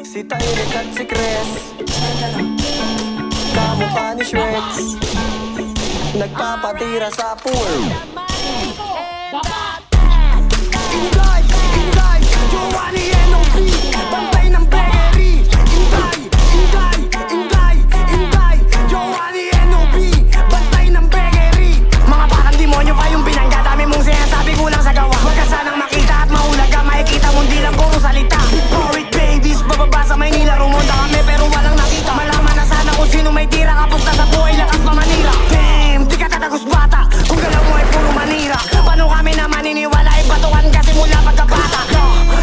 Si Tyrick at si Chris, kamukha ni Shrek, nagpapatira sa pool. Ingay, ingay, Giovanni N.O.B. Bantay ng berry. Ingay, ingay, ingay, ingay, Giovanni N.O.B. Bantay ng berry. Mga parang demonyo pa yung binangga. Dami mong sinasabi, kulang sa gawa. Huwag ka sanang makita at mahulaga. Makikita mo di lang puro salita. Poet babies, bababa sa Maynila. Rumonda kami pero walang nakita. Malaman na sana kung sino may tira. Kapos na sa buhay, lakas pa manira. Damn, di ka tatagos bata. Kung galaw mo ay puro manira. Paano kami na maniniwala? Ibatuhan kasi mula pagkabata.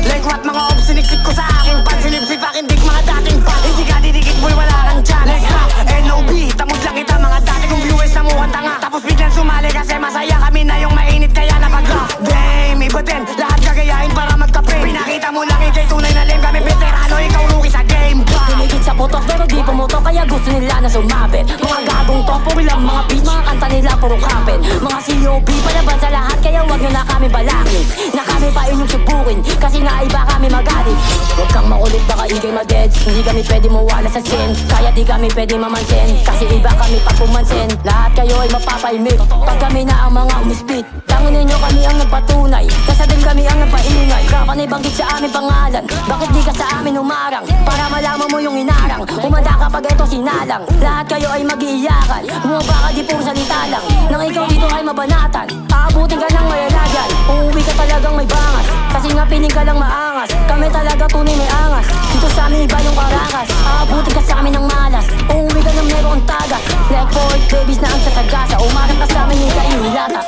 Like what mga obs, siniksik ko sa aking pan. Sinipsip aking dik mga dating pan. Hindi ka didikit boy, wala kang dyan. Like ha, N.O.B. Tamod lang kita mga dati kong viewers na mukhang tanga. Tapos biglang sumali kasi masaya kami na yung mainit kaya napagla. Damn, iba din, lahat gagayahin para magkape. Pinakita mo lang ikay tunay na lame. Kami veterano, ikaw rookie sa game. Tinigit sa putok pero di pumutok kaya gusto nila na sumapit. Mga gagong to, puro lang mga beat. Mga kanta nila puro kapit. Mga COB palaban sa lahat kaya wag nyo na kami balangin. Na kami pa inyong subukin kasi nga iba kami magalit. Huwag kang makulit baka ikay madeds. Hindi kami pwede mawala sa sin. Kaya di kami pwede mamansin kasi iba kami pag pumansin. Lahat kayo ay mapapaimik pag kami na ang mga umispit. Tangon ninyo kami ang nagpatunay kasi din kami ang nagpaingay. Kapan ay banggit sa aming pangalan. Bakit di ka sa amin humarang? Para malaman mo yung inarang. Umanda kapag ito sinalang. Lahat kayo ay mag-iiyakan. Bumaba ka di puro salita lang. Nang ikaw dito ay mabanatan. Aabutin ka ng mayalagan. Uuwi ka talagang may bangas. Kasi nga piling ka lang maangas. Kami talaga tunay may angas. Dito sa amin iba yung karakas. Aabutin ka sa amin ng malas. Uuwi ka ng merong tagas. Like poet babies na ang sasagasa. Umarang ka sa amin yung kainilata.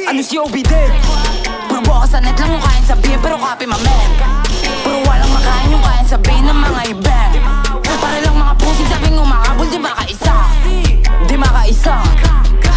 Ano si OB din? Puro bukas sa net lang yung kain sabihin pero copy my man. Puro walang makain yung kain sabihin ng mga iba.